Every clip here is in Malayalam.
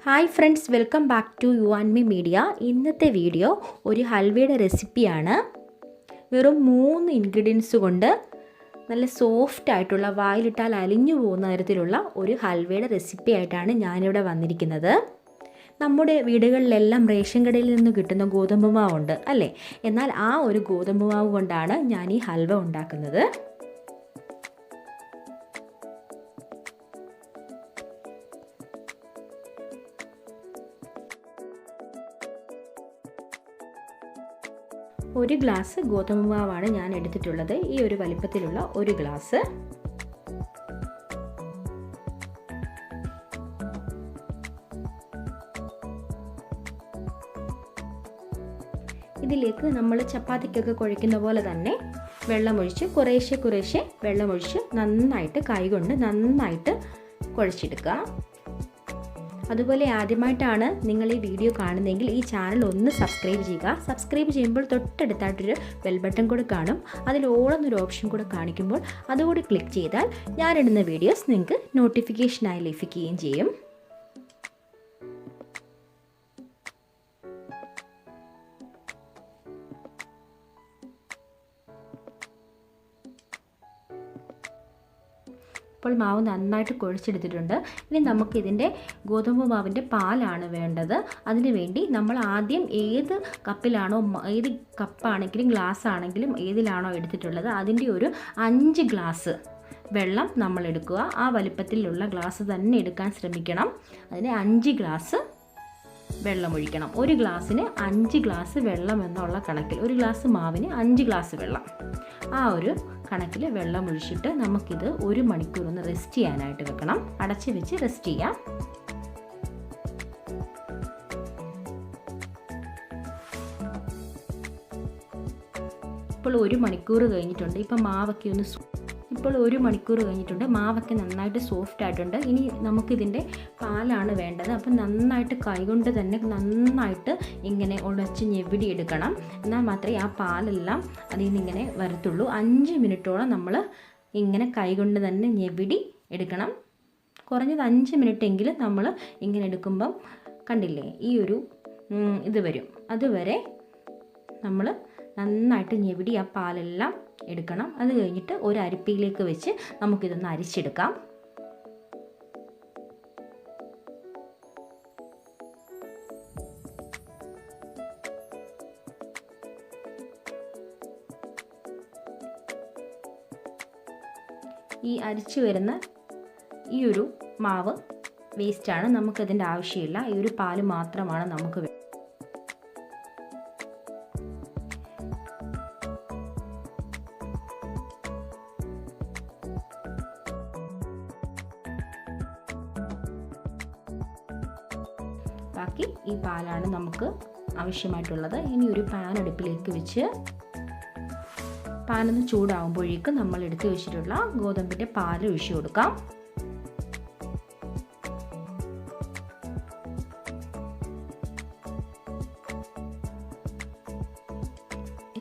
Hi friends, welcome back to you and me media. ഇന്നത്തെ വീഡിയോ ഒരു ഹൽവയുടെ റെസിപ്പിയാണ്. വെറും 3 ഇൻഗ്രീഡിയൻസ് കൊണ്ട് നല്ല സോഫ്റ്റ് ആയിട്ടുള്ള, വായിലിട്ടാൽ അലിഞ്ഞു പോകുന്ന തരത്തിലുള്ള ഒരു ഹൽവയുടെ റെസിപ്പി ആയിട്ടാണ് ഞാനിവിടെ വന്നിരിക്കുന്നത്. നമ്മുടെ വീടുകളിലെല്ലാം റേഷൻ കടയിൽ നിന്ന് കിട്ടുന്ന ഗോതമ്പ് മാവുണ്ട് അല്ലേ? എന്നാൽ ആ ഒരു ഗോതമ്പ് മാവ് കൊണ്ടാണ് ഞാൻ ഈ ഹൽവ ഉണ്ടാക്കുന്നത്. ഒരു ഗ്ലാസ് ഗോതമ്പ് മാവാണ് ഞാൻ എടുത്തിട്ടുള്ളത്. ഈ ഒരു വലിപ്പത്തിലുള്ള ഒരു ഗ്ലാസ്. ഇതിലേക്ക് നമ്മൾ ചപ്പാത്തിക്കൊക്കെ കുഴയ്ക്കുന്ന പോലെ തന്നെ വെള്ളമൊഴിച്ച് കുറേശ്ശെ വെള്ളമൊഴിച്ച് നന്നായിട്ട് കൈകൊണ്ട് നന്നായിട്ട് കുഴച്ചെടുക്കുക. അതുപോലെ ആദ്യമായിട്ടാണ് നിങ്ങൾ ഈ വീഡിയോ കാണുന്നതെങ്കിൽ ഈ ചാനൽ ഒന്ന് സബ്സ്ക്രൈബ് ചെയ്യുക. സബ്സ്ക്രൈബ് ചെയ്യുമ്പോൾ തൊട്ടടുത്തായിട്ടൊരു ബെൽ ബട്ടൺ കൂടെ കാണും. അതിൽ ഓൾ എന്നൊരു ഓപ്ഷൻ കൂടെ കാണിക്കുമ്പോൾ അതുകൂടി ക്ലിക്ക് ചെയ്താൽ ഞാനിടുന്ന വീഡിയോസ് നിങ്ങൾക്ക് നോട്ടിഫിക്കേഷനായി ലഭിക്കുകയും ചെയ്യും. ഇപ്പോൾ മാവ് നന്നായിട്ട് കുഴച്ചെടുത്തിട്ടുണ്ട്. ഇനി നമുക്കിതിൻ്റെ ഗോതമ്പ് മാവിൻ്റെ പാലാണ് വേണ്ടത്. അതിനു വേണ്ടി നമ്മൾ ആദ്യം ഏത് കപ്പിലാണോ, ഏത് കപ്പാണെങ്കിലും ഗ്ലാസ് ആണെങ്കിലും ഏതിലാണോ എടുത്തിട്ടുള്ളത് അതിൻ്റെ ഒരു 5 ഗ്ലാസ് വെള്ളം നമ്മൾ എടുക്കുക. ആ വലിപ്പത്തിലുള്ള ഗ്ലാസ് തന്നെ എടുക്കാൻ ശ്രമിക്കണം. അതിന് 5 ഗ്ലാസ് വെള്ളം ഒഴിക്കണം. ഒരു ഗ്ലാസ്സിന് 5 ഗ്ലാസ് വെള്ളം എന്നുള്ള കണക്കിൽ, ഒരു ഗ്ലാസ് മാവിന് 5 ഗ്ലാസ് വെള്ളം, ആ ഒരു കണക്കിൽ വെള്ളം ഒഴിച്ചിട്ട് നമുക്കിത് 1 മണിക്കൂർ ഒന്ന് റെസ്റ്റ് ചെയ്യാനായിട്ട് വെക്കണം. അടച്ച് വെച്ച് റെസ്റ്റ് ചെയ്യാം. ഇപ്പോൾ 1 മണിക്കൂർ കഴിഞ്ഞിട്ടുണ്ട്. ഇപ്പം മാവൊക്കെ ഇപ്പോൾ 1 മണിക്കൂർ കഴിഞ്ഞിട്ടുണ്ട്. മാവൊക്കെ നന്നായിട്ട് സോഫ്റ്റ് ആയിട്ടുണ്ട്. ഇനി നമുക്കിതിൻ്റെ പാലാണ് വേണ്ടത്. അപ്പം നന്നായിട്ട് കൈകൊണ്ട് തന്നെ നന്നായിട്ട് ഇങ്ങനെ ഉടച്ച് ഞെവിടി എടുക്കണം. എന്നാൽ മാത്രമേ ആ പാലെല്ലാം അതിൽ നിന്ന് ഇങ്ങനെ വരത്തുള്ളൂ. 5 മിനിറ്റോളം നമ്മൾ ഇങ്ങനെ കൈകൊണ്ട് തന്നെ ഞെവിടി എടുക്കണം. കുറഞ്ഞത് 5 മിനിറ്റെങ്കിലും നമ്മൾ ഇങ്ങനെ എടുക്കുമ്പം കണ്ടില്ലേ, ഈ ഒരു ഇത് വരും. അതുവരെ നമ്മൾ നന്നായിട്ട് ഞെവിടി ആ പാലെല്ലാം എടുക്കണം. അത് കഴിഞ്ഞിട്ട് ഒരു അരിപ്പയിലേക്ക് വെച്ച് നമുക്കിതൊന്ന് അരിച്ചെടുക്കാം. ഈ അരിച്ചു വരുന്ന ഈ ഒരു മാവ് വേസ്റ്റാണ്, നമുക്കതിൻ്റെ ആവശ്യമില്ല. ഈ ഒരു പാല് മാത്രമാണ് നമുക്ക് ബാക്കി ഈ പാലാണ് നമുക്ക് ആവശ്യമായിട്ടുള്ളത്. ഇനി ഒരു പാൻ അടുപ്പിലേക്ക് വെച്ച് പാനൊന്ന് ചൂടാകുമ്പോഴേക്കും നമ്മൾ എടുത്തു വെച്ചിട്ടുള്ള ഗോതമ്പിൻ്റെ പാൽ ഒഴിച്ചു കൊടുക്കാം.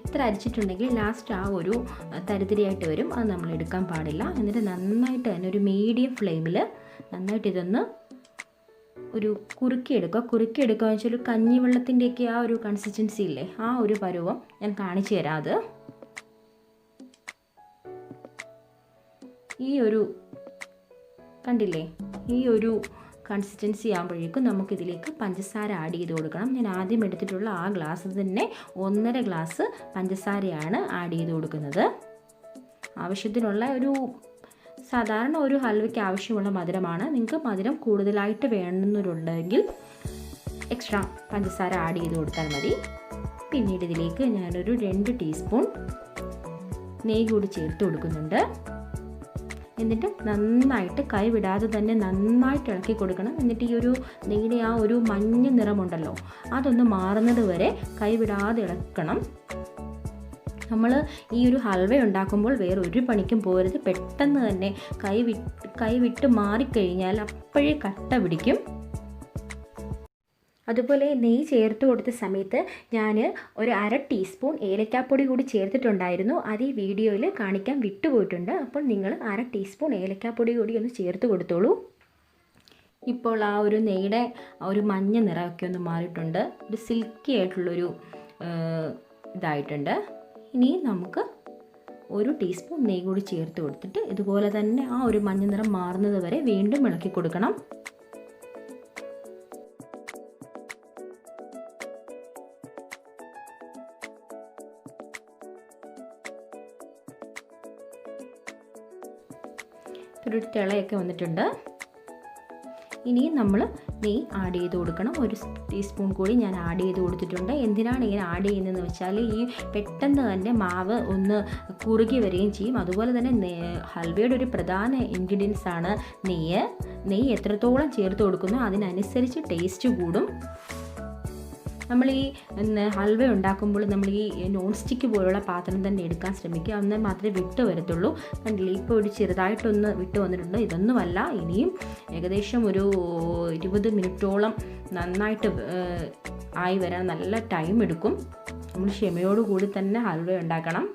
എത്ര അരിച്ചിട്ടുണ്ടെങ്കിൽ ലാസ്റ്റ് ആ ഒരു തരിതരിയായിട്ട് വരും. അത് നമ്മൾ എടുക്കാൻ പാടില്ല. എന്നിട്ട് നന്നായിട്ട് തന്നെ ഒരു മീഡിയം ഫ്ലെയിമിൽ നന്നായിട്ട് ഇതൊന്ന് ഒരു കുറുക്കിയെടുക്കുക എന്ന് വെച്ചാൽ ഒരു കഞ്ഞിവെള്ളത്തിൻ്റെയൊക്കെ ആ ഒരു കൺസിസ്റ്റൻസി ഇല്ലേ, ആ ഒരു പരുവം ഞാൻ കാണിച്ചു തരാം. അത് ഈ ഒരു കണ്ടില്ലേ, ഈ ഒരു കൺസിസ്റ്റൻസി ആകുമ്പോഴേക്കും നമുക്കിതിലേക്ക് പഞ്ചസാര ആഡ് ചെയ്ത് കൊടുക്കണം. ഞാൻ ആദ്യം എടുത്തിട്ടുള്ള ആ ഗ്ലാസ് തന്നെ 1.5 ഗ്ലാസ് പഞ്ചസാരയാണ് ആഡ് ചെയ്ത് കൊടുക്കുന്നത്. ആവശ്യത്തിനുള്ള സാധാരണ ഒരു ഹൽവയ്ക്ക് ആവശ്യമുള്ള മധുരമാണ്. നിങ്ങൾക്ക് മധുരം കൂടുതലായിട്ട് വേണമെന്നുണ്ടെങ്കിൽ എക്സ്ട്രാ പഞ്ചസാര ആഡ് ചെയ്ത് കൊടുത്താൽ മതി. പിന്നീട് ഇതിലേക്ക് ഞാനൊരു 2 ടീസ്പൂൺ നെയ്യ് കൂടി ചേർത്ത് കൊടുക്കുന്നുണ്ട്. എന്നിട്ട് നന്നായിട്ട് കൈ വിടാതെ തന്നെ നന്നായിട്ട് ഇളക്കി കൊടുക്കണം. എന്നിട്ട് ഈ ഒരു നെയ്യുടെ ആ ഒരു മഞ്ഞ നിറമുണ്ടല്ലോ, അതൊന്ന് മാറുന്നത് വരെ കൈ വിടാതെ ഇളക്കണം. നമ്മൾ ഈ ഒരു ഹൽവ ഉണ്ടാക്കുമ്പോൾ വേറെ ഒരു പണിക്കും പോകരുത്. പെട്ടെന്ന് തന്നെ കൈ വിട്ട് മാറിക്കഴിഞ്ഞാൽ അപ്പോഴേ കട്ട പിടിക്കും. അതുപോലെ നെയ്യ് ചേർത്ത് കൊടുത്ത സമയത്ത് ഞാൻ ഒരു 1/2 ടീസ്പൂൺ ഏലക്കാപ്പൊടി കൂടി ചേർത്തിട്ടുണ്ടായിരുന്നു. അത് ഈ വീഡിയോയിൽ കാണിക്കാൻ വിട്ടുപോയിട്ടുണ്ട്. അപ്പോൾ നിങ്ങൾ 1/2 ടീസ്പൂൺ ഏലക്കാപ്പൊടി കൂടി ഒന്ന് ചേർത്ത് കൊടുത്തോളൂ. ഇപ്പോൾ ആ ഒരു നെയ്യുടെ ആ ഒരു മഞ്ഞ നിറമൊക്കെ ഒന്ന് മാറിയിട്ടുണ്ട്. ഒരു സിൽക്കി ആയിട്ടുള്ളൊരു ഇതായിട്ടുണ്ട്. ഇനി നമുക്ക് 1 ടീസ്പൂൺ നെയ്യ് കൂടി ചേർത്ത് കൊടുത്തിട്ട് ഇതുപോലെ തന്നെ ആ ഒരു മഞ്ഞ നിറം മാറുന്നത് വരെ വീണ്ടും ഇളക്കി കൊടുക്കണം. ഒരു തിളയൊക്കെ വന്നിട്ടുണ്ട്. ഇനി നമ്മൾ നെയ്യ് ആഡ് ചെയ്ത് കൊടുക്കണം. 1 ടീസ്പൂൺ കൂടി ഞാൻ ആഡ് ചെയ്ത് കൊടുത്തിട്ടുണ്ട്. എന്തിനാണ് ഇങ്ങനെ ആഡ് ചെയ്യുന്നതെന്ന് വെച്ചാൽ ഈ പെട്ടെന്ന് തന്നെ മാവ് ഒന്ന് കുറുകി വരികയും ചെയ്യും. അതുപോലെ തന്നെ ഹൽവയുടെ ഒരു പ്രധാന ഇൻഗ്രീഡിയൻസ് ആണ് നെയ്യ്. നെയ്യ് എത്രത്തോളം ചേർത്ത് കൊടുക്കുന്നോ അതിനനുസരിച്ച് ടേസ്റ്റ് കൂടും. നമ്മൾ ഈ ഹൽവ ഉണ്ടാക്കുമ്പോൾ നമ്മൾ ഈ നോൺ സ്റ്റിക്ക് പോലുള്ള പാത്രം തന്നെ എടുക്കാൻ ശ്രമിക്കുക. എന്നാൽ മാത്രമേ വിട്ട് വരത്തുള്ളൂ. കണ്ടില്ലേ, ഇപ്പോൾ ഒരു ചെറുതായിട്ടൊന്ന് വിട്ട് വന്നിട്ടുണ്ട്. ഇതൊന്നുമല്ല, ഇനിയും ഏകദേശം ഒരു 20 മിനിറ്റോളം നന്നായിട്ട് ആയി വരാൻ നല്ല ടൈം എടുക്കും. നമ്മൾ ക്ഷമയോടുകൂടി തന്നെ ഹൽവ ഉണ്ടാക്കണം.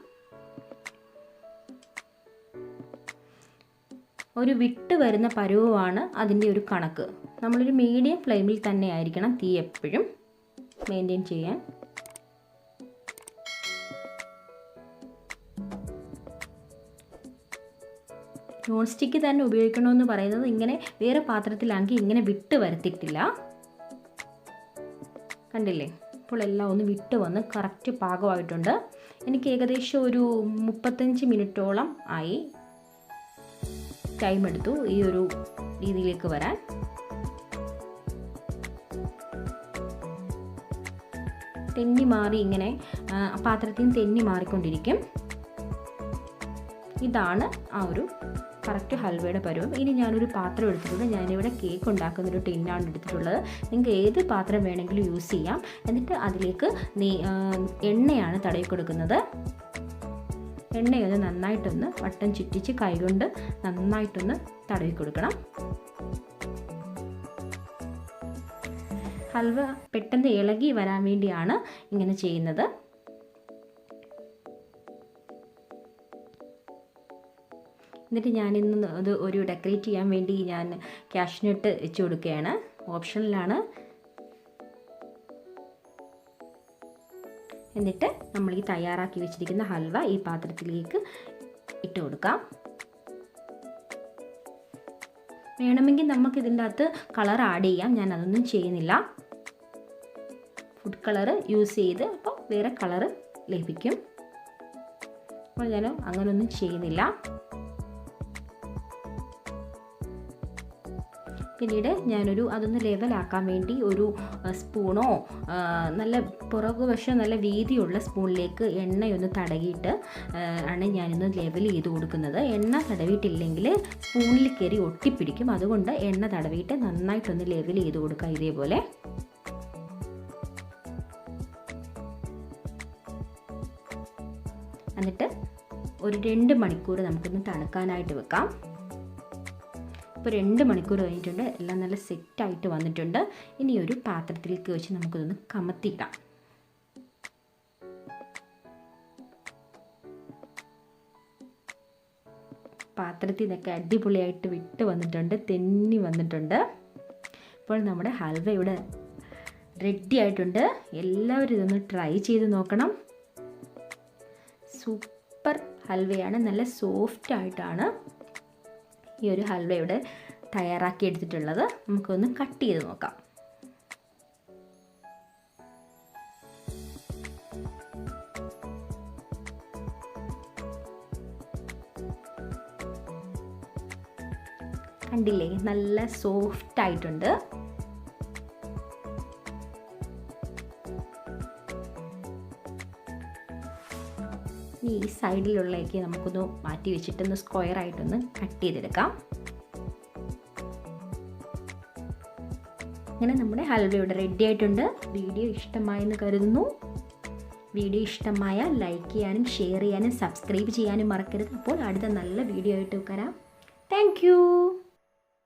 ഒരു വിട്ട് വരുന്ന പരുവമാണ് അതിൻ്റെ ഒരു കണക്ക്. നമ്മളൊരു മീഡിയം ഫ്ലെയിമിൽ തന്നെ ആയിരിക്കണം തീ എപ്പോഴും മെയിൻറ്റെയിൻ ചെയ്യാൻ. നോൺ സ്റ്റിക്ക് തന്നെ ഉപയോഗിക്കണമെന്ന് പറയുന്നത് ഇങ്ങനെ വേറെ പാത്രത്തിലാണെങ്കിൽ ഇങ്ങനെ വിട്ട് വരത്തിട്ടില്ല. കണ്ടില്ലേ, ഇപ്പോൾ എല്ലാം ഒന്ന് വിട്ട് വന്ന് കറക്റ്റ് പാകമായിട്ടുണ്ട്. എനിക്ക് ഏകദേശം ഒരു 35 മിനിറ്റോളം ആയി ടൈം എടുത്തു ഈ ഒരു രീതിയിലേക്ക് വരാൻ. തെന്നി മാറി ഇങ്ങനെ പാത്രത്തിൽ നിന്ന് തെന്നി മാറിക്കൊണ്ടിരിക്കും. ഇതാണ് ആ ഒരു കറക്റ്റ് ഹൽവയുടെ പരുവം. ഇനി ഞാനൊരു പാത്രം എടുത്തിട്ടുണ്ട്. ഞാനിവിടെ കേക്ക് ഉണ്ടാക്കുന്നൊരു ടിന്നാണ് എടുത്തിട്ടുള്ളത്. നിങ്ങൾക്ക് ഏത് പാത്രം വേണമെങ്കിലും യൂസ് ചെയ്യാം. എന്നിട്ട് അതിലേക്ക് എണ്ണയാണ് തടവി കൊടുക്കുന്നത്. എണ്ണയൊന്ന് നന്നായിട്ടൊന്ന് വട്ടം ചുറ്റിച്ച് കൈകൊണ്ട് നന്നായിട്ടൊന്ന് തടവി കൊടുക്കണം. ഹൽവ പെട്ടെന്ന് ഇളകി വരാൻ വേണ്ടിയാണ് ഇങ്ങനെ ചെയ്യുന്നത്. എന്നിട്ട് ഞാനിന്ന് അത് ഒരു ഡെക്കറേറ്റ് ചെയ്യാൻ വേണ്ടി ഞാൻ കാഷ്നട്ട് വെച്ച് കൊടുക്കുകയാണ്. ഓപ്ഷനിലാണ്. എന്നിട്ട് നമ്മൾ ഈ തയ്യാറാക്കി വെച്ചിരിക്കുന്ന ഹൽവ ഈ പാത്രത്തിലേക്ക് ഇട്ട് കൊടുക്കാം. വേണമെങ്കിൽ നമുക്ക് ഇതിൻ്റെ അകത്ത് കളർ ആഡ് ചെയ്യാം. ഞാൻ അതൊന്നും ചെയ്യുന്നില്ല. ഫുഡ് കളർ യൂസ് ചെയ്ത് അപ്പോൾ വേറെ കളർ ലഭിക്കും. അപ്പോൾ ഞാൻ അങ്ങനെയൊന്നും ചെയ്യുന്നില്ല. പിന്നീട് ഞാനൊരു അതൊന്ന് ലെവലാക്കാൻ വേണ്ടി ഒരു സ്പൂണോ നല്ല പുറകുവശം നല്ല വീതിയുള്ള സ്പൂണിലേക്ക് എണ്ണയൊന്ന് തടവിയിട്ട് ആണ് ഞാനിന്ന് ലെവൽ ചെയ്ത് കൊടുക്കുന്നത്. എണ്ണ തടവിയിട്ടില്ലെങ്കിൽ സ്പൂണിൽ കയറി ഒട്ടിപ്പിടിക്കും. അതുകൊണ്ട് എണ്ണ തടവിയിട്ട് നന്നായിട്ടൊന്ന് ലെവൽ ചെയ്ത് കൊടുക്കുക ഇതേപോലെ. എന്നിട്ട് ഒരു 2 മണിക്കൂർ നമുക്കൊന്ന് തണുക്കാനായിട്ട് വെക്കാം. ഇപ്പോൾ 2 മണിക്കൂർ കഴിഞ്ഞിട്ടുണ്ട്. എല്ലാം നല്ല സെറ്റായിട്ട് വന്നിട്ടുണ്ട്. ഇനി ഒരു പാത്രത്തിലേക്ക് വെച്ച് നമുക്കിതൊന്ന് കമത്തിയിടാം. പാത്രത്തിൽ നിന്നൊക്കെ അടിപൊളിയായിട്ട് വിട്ട് വന്നിട്ടുണ്ട്, തെന്നി വന്നിട്ടുണ്ട്. ഇപ്പോൾ നമ്മുടെ ഹൽവ ഇവിടെ റെഡി ആയിട്ടുണ്ട്. എല്ലാവരും ഇതൊന്ന് ട്രൈ ചെയ്ത് നോക്കണം. സൂപ്പർ ഹൽവയാണ്. നല്ല സോഫ്റ്റ് ആയിട്ടാണ് ഈ ഒരു ഹൽവ ഇവിടെ തയ്യാറാക്കി എടുത്തിട്ടുള്ളത്. നമുക്കൊന്ന് കട്ട് ചെയ്ത് നോക്കാം. കണ്ടില്ലേ, നല്ല സോഫ്റ്റ് ആയിട്ടുണ്ട്. ഈ സൈഡിലുള്ളതൊക്കെ നമുക്കൊന്ന് മാറ്റി വെച്ചിട്ടൊന്ന് സ്ക്വയർ ആയിട്ടൊന്ന് കട്ട് ചെയ്തെടുക്കാം. അങ്ങനെ നമ്മുടെ ഹൽവ ഇവിടെ റെഡി ആയിട്ടുണ്ട്. വീഡിയോ ഇഷ്ടമായെന്ന് കരുതുന്നു. വീഡിയോ ഇഷ്ടമായാൽ ലൈക്ക് ചെയ്യാനും ഷെയർ ചെയ്യാനും സബ്സ്ക്രൈബ് ചെയ്യാനും മറക്കരുത്. അപ്പോൾ അടുത്ത നല്ല വീഡിയോ ആയിട്ട് വരാം. Thank you.